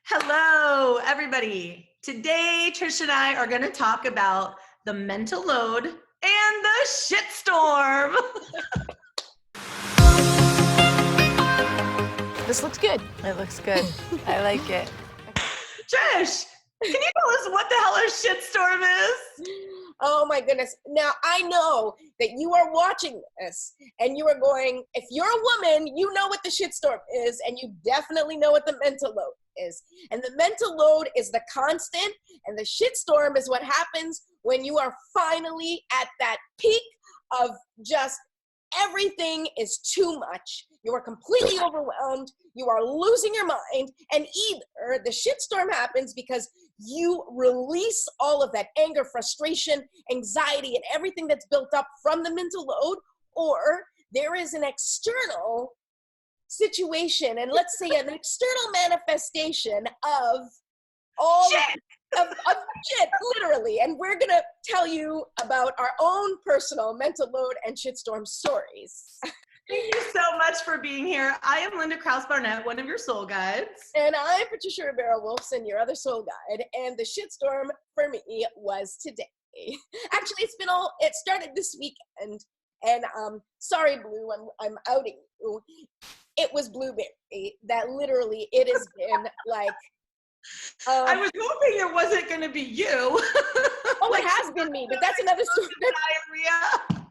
Hello, everybody. Today, Trish and I are going to talk about the mental load and the shitstorm. This looks good. It looks good. I like it. Trish, can you tell us what the hell a shitstorm is? Oh my goodness. Now I know that you are watching this and you are going, if you're a woman, you know what the shitstorm is, and you definitely know what the mental load is. And the mental load is the constant, and the shitstorm is what happens when you are finally at that peak of just everything is too much. You are completely overwhelmed. You are losing your mind. And either the shitstorm happens because you release all of that anger, frustration, anxiety, and everything that's built up from the mental load, or there is an external situation, and let's say an external manifestation of all Shit. of shit, literally. And we're gonna tell you about our own personal mental load and shitstorm stories. Thank you so much for being here. I am Linda Krause-Barnett, one of your soul guides. And I'm Patricia Rivera-Wolfson, your other soul guide. And the shitstorm for me was today. Actually, it started this weekend. And sorry, Blue, I'm outing you. It was Blueberry that literally it has been like. I was hoping it wasn't going to be you. Oh, it has been me, but that's another story. Diarrhea.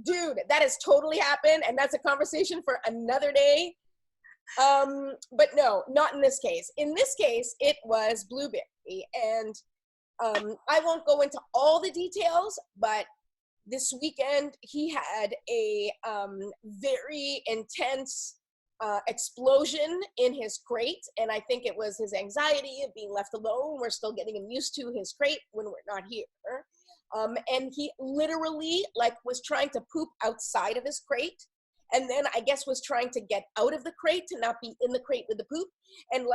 Dude, that has totally happened, and that's a conversation for another day. But no, not in this case. In this case, it was Blueberry, and I won't go into all the details, but this weekend he had a very intense explosion in his crate, and I think it was his anxiety of being left alone. We're still getting him used to his crate when we're not here. And he literally was trying to poop outside of his crate, and then I guess was trying to get out of the crate to not be in the crate with the poop, and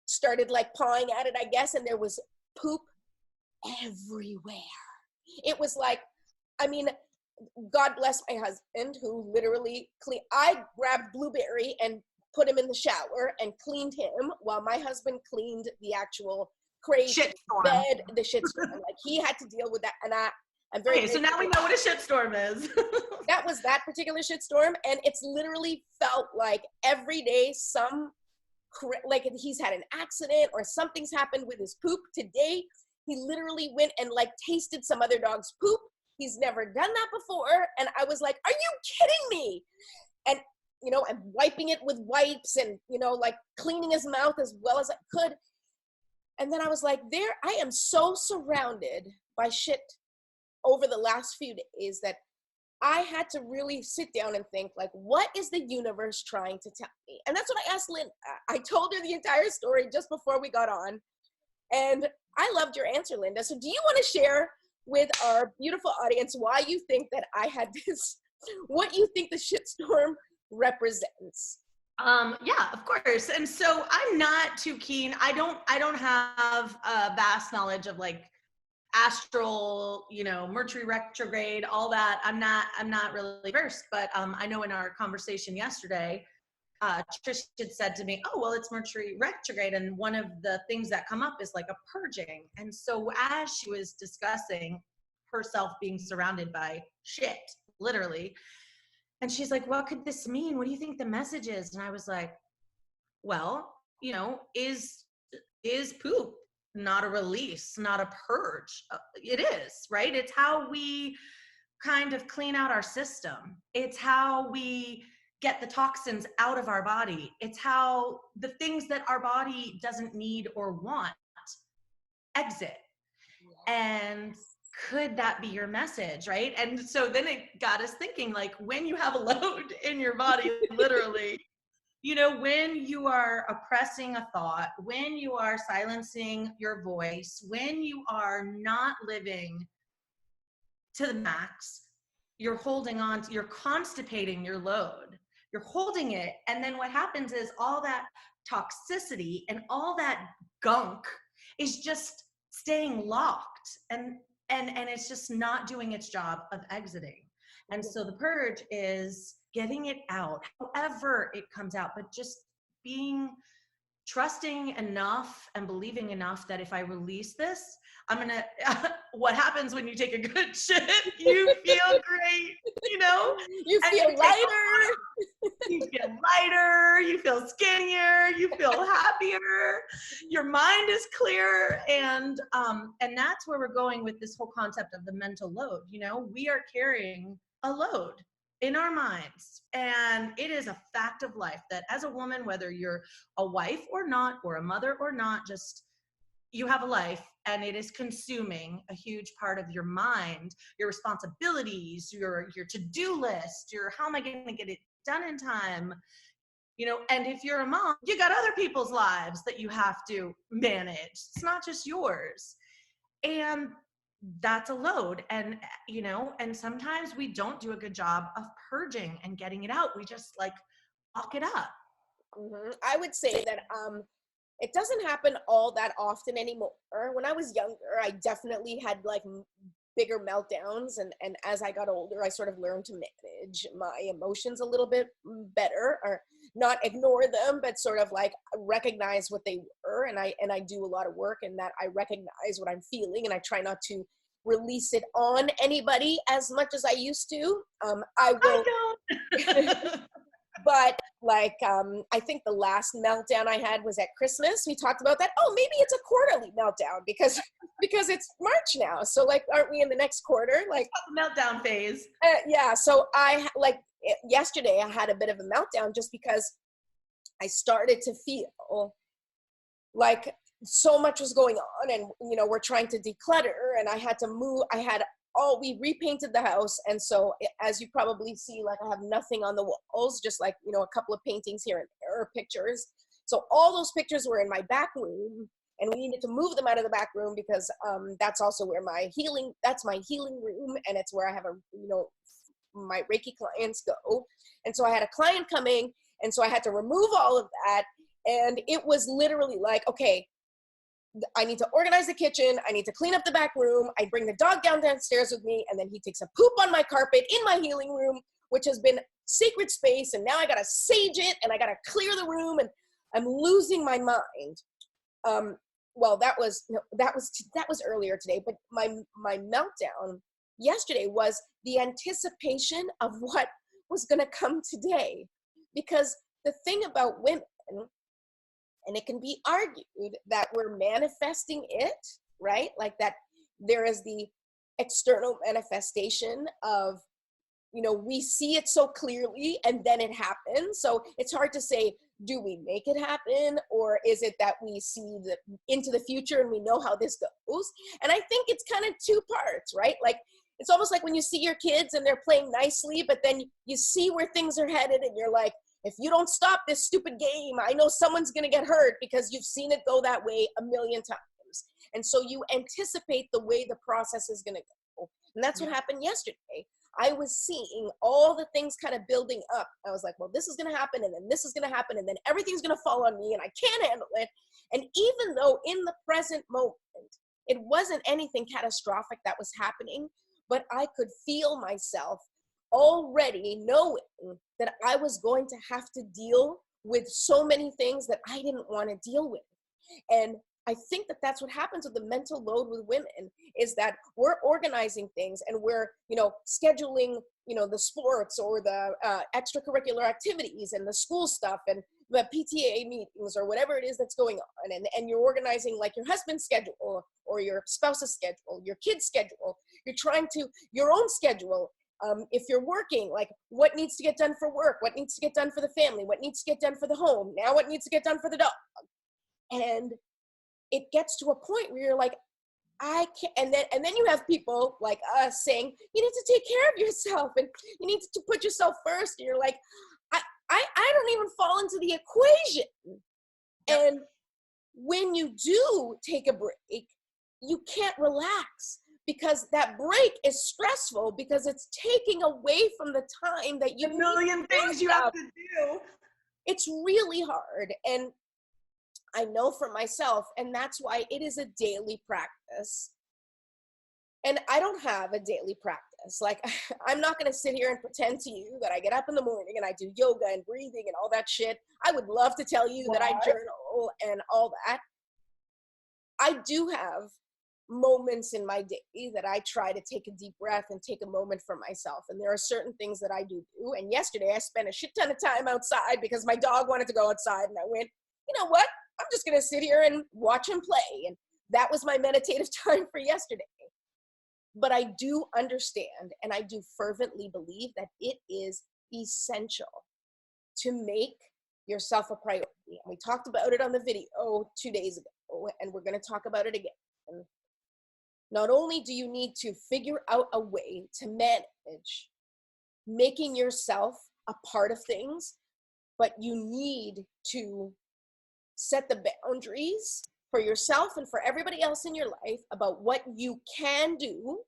started pawing at it, I guess, and there was poop everywhere. It was God bless my husband who literally I grabbed Blueberry and put him in the shower and cleaned him while my husband cleaned the actual crate, Shitstorm. bed, the shitstorm. He had to deal with that, and I'm very. Okay, so now we know what a shitstorm is. That was that particular shitstorm, and it's literally felt like every day he's had an accident or something's happened with his poop. Today, he literally went and tasted some other dog's poop. He's never done that before, and I was like, "Are you kidding me?" And I'm wiping it with wipes, and cleaning his mouth as well as I could. And then I was like, I am so surrounded by shit over the last few days that I had to really sit down and think, what is the universe trying to tell me? And that's what I asked Lynn. I told her the entire story just before we got on. And I loved your answer, Linda. So do you want to share with our beautiful audience why you think that I had this, what you think the shitstorm represents? Yeah, of course. And so I'm not too keen. I don't have a vast knowledge of astral, Mercury Retrograde, all that. I'm not really versed, but I know in our conversation yesterday, Trish had said to me, "Oh, well, it's Mercury Retrograde, and one of the things that come up is a purging." And so as she was discussing herself being surrounded by shit, literally, and she's like, "What could this mean? What do you think the message is?" And I was like, well, is poop not a release, not a purge? It is, right? It's how we kind of clean out our system. It's how we get the toxins out of our body. It's how the things that our body doesn't need or want exit. And could that be your message, right? And so then it got us thinking, when you have a load in your body, literally, when you are oppressing a thought, when you are silencing your voice, when you are not living to the max, you're holding on to, you're constipating your load, you're holding it. And then what happens is all that toxicity and all that gunk is just staying locked, and it's just not doing its job of exiting. And so the purge is getting it out, however it comes out, but just being trusting enough and believing enough that if I release this, I'm gonna, what happens when you take a good shit, you feel great, you know? You And feel you take lighter. you feel lighter, you feel skinnier, you feel happier, your mind is clear. And that's where we're going with this whole concept of the mental load. You know, we are carrying a load in our minds. And it is a fact of life that as a woman, whether you're a wife or not, or a mother or not, just you have a life, and it is consuming a huge part of your mind, your responsibilities, your to-do list, your how am I going to get it done in time, you know. And if you're a mom, you got other people's lives that you have to manage. It's not just yours. And that's a load. And you know, and sometimes we don't do a good job of purging and getting it out. We just like lock it up. I would say that it doesn't happen all that often anymore. When I was younger, I definitely had like bigger meltdowns, and as I got older, I sort of learned to manage my emotions a little bit better, or not ignore them, but sort of like recognize what they were. And I do a lot of work in that. I recognize what I'm feeling, and I try not to release it on anybody as much as I used to. I will. I don't. But like, I think the last meltdown I had was at Christmas. We talked about that. Oh, maybe it's a quarterly meltdown because it's March now. So like, aren't we in the next quarter? Like Meltdown phase. Yeah. So yesterday I had a bit of a meltdown just because I started to feel like so much was going on, and you know, we're trying to declutter, and I had to move. We repainted the house, and so as you probably see, like I have nothing on the walls, just like, you know, a couple of paintings here and there, pictures. So all those pictures were in my back room, and we needed to move them out of the back room because that's also where that's my healing room, and it's where I have my Reiki clients go. And so I had a client coming, and so I had to remove all of that, and it was literally like, okay, I need to organize the kitchen. I need to clean up the back room. I bring the dog downstairs with me, and then he takes a poop on my carpet in my healing room, which has been sacred space. And now I got to sage it, and I got to clear the room, and I'm losing my mind. Well, that was earlier today, but my meltdown yesterday was the anticipation of what was going to come today. Because the thing about women, and it can be argued that we're manifesting it, right? Like that there is the external manifestation of, you know, we see it so clearly and then it happens. So it's hard to say, do we make it happen? Or is it that we see into the future and we know how this goes? And I think it's kind of two parts, right? Like, it's almost like when you see your kids and they're playing nicely, but then you see where things are headed and you're like, if you don't stop this stupid game, I know someone's going to get hurt, because you've seen it go that way a million times. And so you anticipate the way the process is going to go. And that's what happened yesterday. I was seeing all the things kind of building up. I was like, well, this is going to happen, and then this is going to happen, and then everything's going to fall on me, and I can't handle it. And even though in the present moment, it wasn't anything catastrophic that was happening, but I could feel myself already knowing that I was going to have to deal with so many things that I didn't want to deal with. And I think that that's what happens with the mental load with women, is that we're organizing things, and we're, you know, scheduling, you know, the sports or the extracurricular activities and the school stuff and the PTA meetings or whatever it is that's going on. And you're organizing like your husband's schedule or your spouse's schedule, your kid's schedule. You're trying to, your own schedule. If you're working, like what needs to get done for work, what needs to get done for the family, what needs to get done for the home, now what needs to get done for the dog. And it gets to a point where you're like, I can't, and then you have people like us saying, you need to take care of yourself and you need to put yourself first. And you're like, I don't even fall into the equation. Yep. And when you do take a break, you can't relax, because that break is stressful, because it's taking away from the time that you a million things you have to do. It's really hard. And I know for myself, and that's why it is a daily practice. And I don't have a daily practice. this. Like, I'm not going to sit here and pretend to you that I get up in the morning and I do yoga and breathing and all that shit. I would love to tell you that I journal and all that. I do have moments in my day that I try to take a deep breath and take a moment for myself. And there are certain things that I do. And yesterday I spent a shit ton of time outside because my dog wanted to go outside. And I went, you know what? I'm just going to sit here and watch him play. And that was my meditative time for yesterday. But I do understand, and I do fervently believe that it is essential to make yourself a priority. And we talked about it on the video 2 days ago, and we're going to talk about it again. Not only do you need to figure out a way to manage making yourself a part of things, but you need to set the boundaries for yourself and for everybody else in your life about what you can do,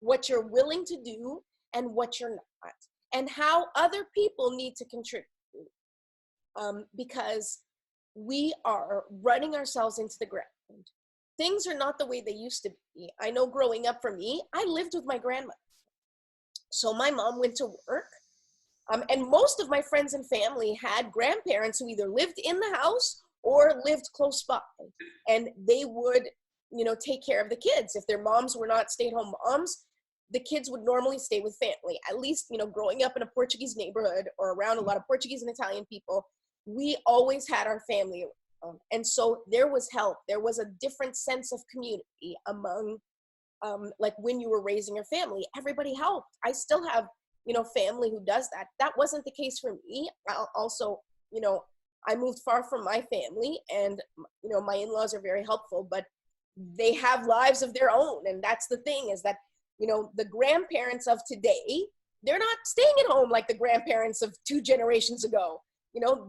what you're willing to do, and what you're not, and how other people need to contribute. Because we are running ourselves into the ground. Things are not the way they used to be. I know growing up for me, I lived with my grandmother. So my mom went to work. And most of my friends and family had grandparents who either lived in the house or lived close by. And they would, take care of the kids. If their moms were not stay-at-home moms, the kids would normally stay with family. At least, growing up in a Portuguese neighborhood or around a lot of Portuguese and Italian people, we always had our family around. And so there was help. There was a different sense of community among, like when you were raising your family, everybody helped. I still have, family who does that. That wasn't the case for me. Also, I moved far from my family and, my in-laws are very helpful, but they have lives of their own. And that's the thing is that, the grandparents of today, they're not staying at home like the grandparents of 2 generations ago.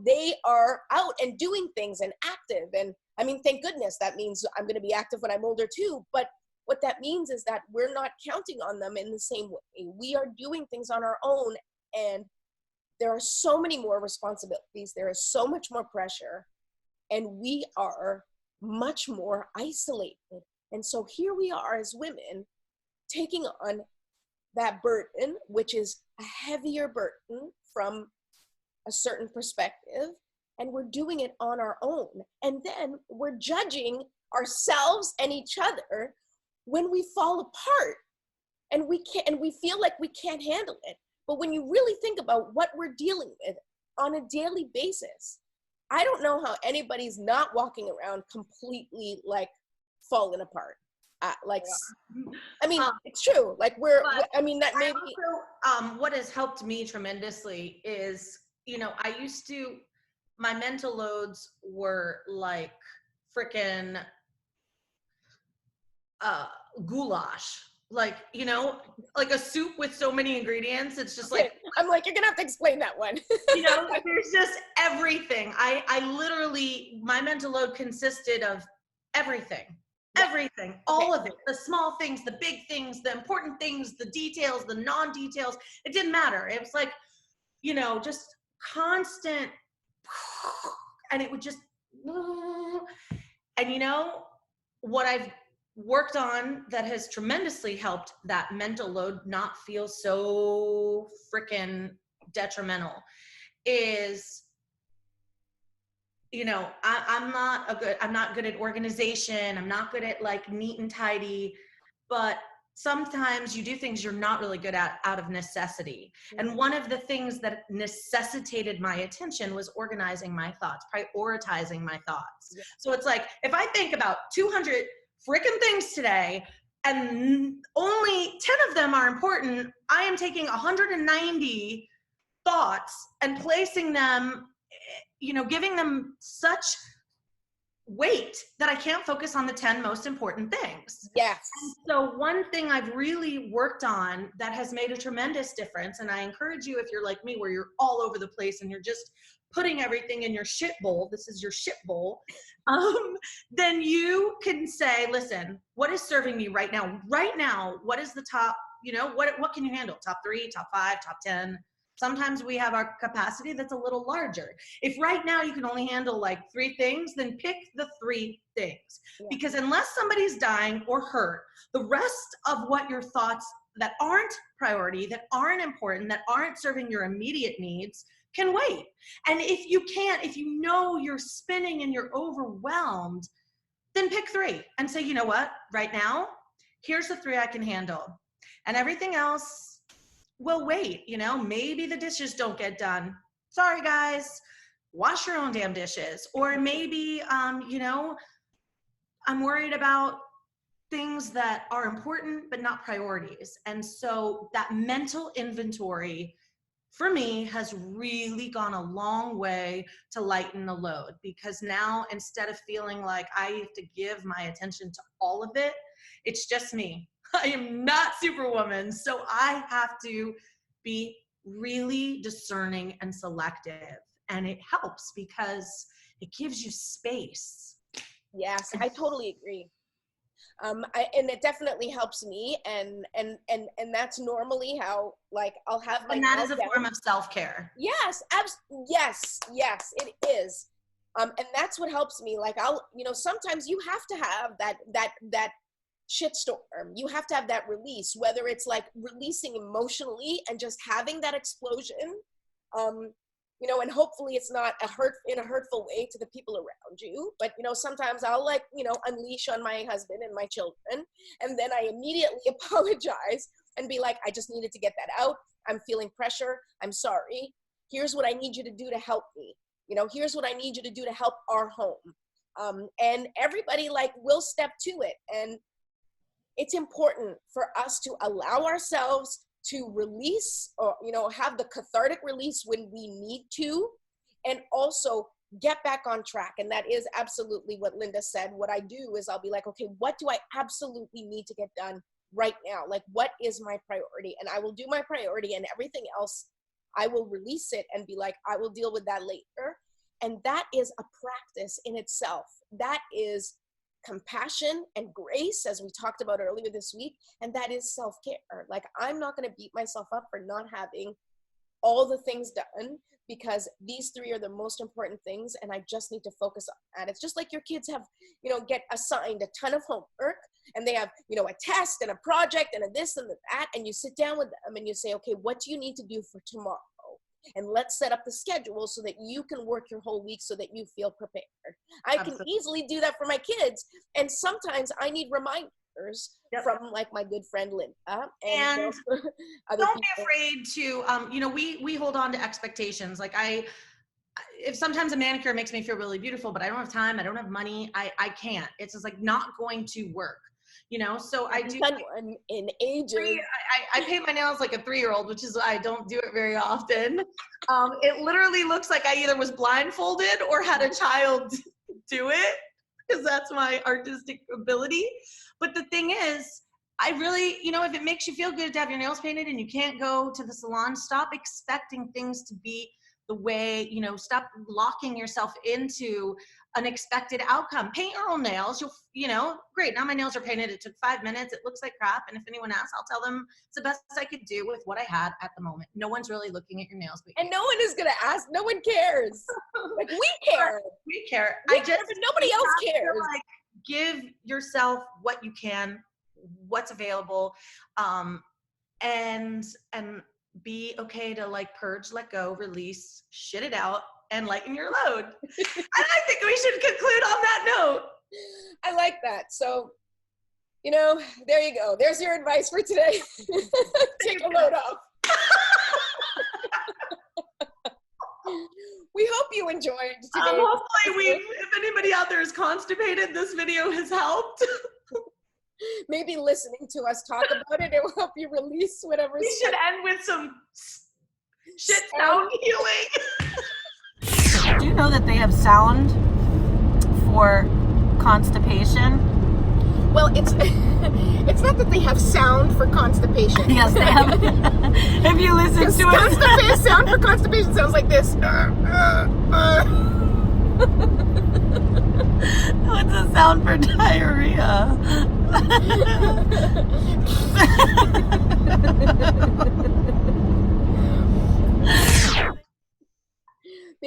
They are out and doing things and active. And I mean, thank goodness, that means I'm going to be active when I'm older too. But what that means is that we're not counting on them in the same way. We are doing things on our own. And there are so many more responsibilities. There is so much more pressure. And we are much more isolated. And so here we are as women taking on that burden, which is a heavier burden from a certain perspective, and we're doing it on our own. And then we're judging ourselves and each other when we fall apart and we feel like we can't handle it. But when you really think about what we're dealing with on a daily basis, I don't know how anybody's not walking around completely like falling apart. It's true. Like that maybe. Also, what has helped me tremendously is, my mental loads were like freaking goulash. Like a soup with so many ingredients. It's just like, I'm like, you're gonna have to explain that one. There's just everything. I literally, my mental load consisted of everything, all of it, the small things, the big things, the important things, the details, the non-details. It didn't matter. It was like, just constant, and it would just, and what I've worked on that has tremendously helped that mental load not feel so freaking detrimental is, I'm not good at organization. I'm not good at like neat and tidy, but sometimes you do things you're not really good at out of necessity. And one of the things that necessitated my attention was organizing my thoughts, prioritizing my thoughts. Yeah. So it's like, if I think about 200 freaking things today and only 10 of them are important, I am taking 190 thoughts and placing them, giving them such weight that I can't focus on the 10 most important things. Yes. And so one thing I've really worked on that has made a tremendous difference, and I encourage you, if you're like me, where you're all over the place and you're just putting everything in your shit bowl, this is your shit bowl, then you can say, listen, what is serving me right now? Right now, what is the top, what can you handle? Top 3, top 5, top 10? Sometimes we have our capacity that's a little larger. If right now you can only handle like 3 things, then pick the 3 things. Yeah. Because unless somebody's dying or hurt, the rest of what your thoughts that aren't priority, that aren't important, that aren't serving your immediate needs can wait. And if you can't, if you know you're spinning and you're overwhelmed, then pick 3 and say, you know what, right now, here's the 3 I can handle. And everything else will wait. You know, maybe the dishes don't get done. Sorry, guys, wash your own damn dishes. Or maybe, you know, I'm worried about things that are important but not priorities. And so that mental inventory for me has really gone a long way to lighten the load, because now instead of feeling like I have to give my attention to all of it, it's just me. I am not Superwoman, so I have to be really discerning and selective, and it helps because it gives you space. Yes, I totally agree. And it definitely helps me, and that's normally how, like, I'll have my, and that is a form of self-care. Yes, yes, it is. And that's what helps me. Like, I'll, you know, sometimes you have to have that shitstorm. You have to have that release, whether it's like releasing emotionally and just having that explosion, you know, and hopefully it's not in a hurtful way to the people around you. But, you know, sometimes I'll, like, you know, unleash on my husband and my children, and then I immediately apologize and be like, I just needed to get that out. I'm feeling pressure. I'm sorry. Here's what I need you to do to help me. You know, here's what I need you to do to help our home. And everybody, like, will step to it. And it's important for us to allow ourselves to release, or, you know, have the cathartic release when we need to, and also get back on track. And that is absolutely what Linda said. What I do is I'll be like, okay, what do I absolutely need to get done right now? Like, what is my priority? And I will do my priority, and everything else, I will release it and be like, I will deal with that later. And that is a practice in itself. That is compassion and grace, as we talked about earlier this week, and that is self-care. Like, I'm not going to beat myself up for not having all the things done, because these 3 are the most important things, and I just need to focus on that. It's just like your kids have, you know, get assigned a ton of homework, and they have, you know, a test and a project and a this and a that, and you sit down with them and you say, okay, what do you need to do for tomorrow? And let's set up the schedule so that you can work your whole week so that you feel prepared. I can easily do that for my kids. And sometimes I need reminders from, like, my good friend Linda. And don't be afraid to, you know, we hold on to expectations. Like, if sometimes a manicure makes me feel really beautiful, but I don't have time, I don't have money, I can't. It's just like not going to work. You know, so I do done one in ages. I paint my nails like a 3-year-old, which is why I don't do it very often. It literally looks like I either was blindfolded or had a child do it, because that's my artistic ability. But the thing is, I really, you know, if it makes you feel good to have your nails painted and you can't go to the salon, stop expecting things to be the way, you know, stop locking yourself into an expected outcome. Paint your own nails. You know, great. Now my nails are painted. It took 5 minutes. It looks like crap. And if anyone asks, I'll tell them it's the best I could do with what I had at the moment. No one's really looking at your nails. But and no one is going to ask. No one cares. Like, we care. We care. But nobody else cares. Like, give yourself what you can, what's available, and be okay to, like, purge, let go, release, shit it out, and lighten your load. And I think we should conclude on that note. I like that. So, you know, there you go. There's your advice for today. Take a load off. We hope you enjoyed today. Hopefully if anybody out there is constipated, this video has helped. Maybe listening to us talk about it will help you release whatever. We should end with some shit sound healing. Do you know that they have sound for constipation? Well, it's not that they have sound for constipation. Yes, they have. If you listen to it, sound for constipation sounds like this. What's the sound for diarrhea?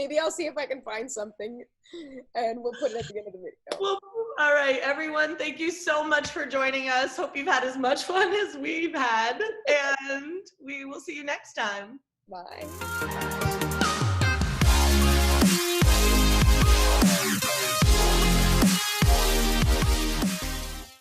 Maybe I'll see if I can find something and we'll put it at the end of the video. Well, all right, everyone, thank you so much for joining us. Hope you've had as much fun as we've had, and we will see you next time. Bye.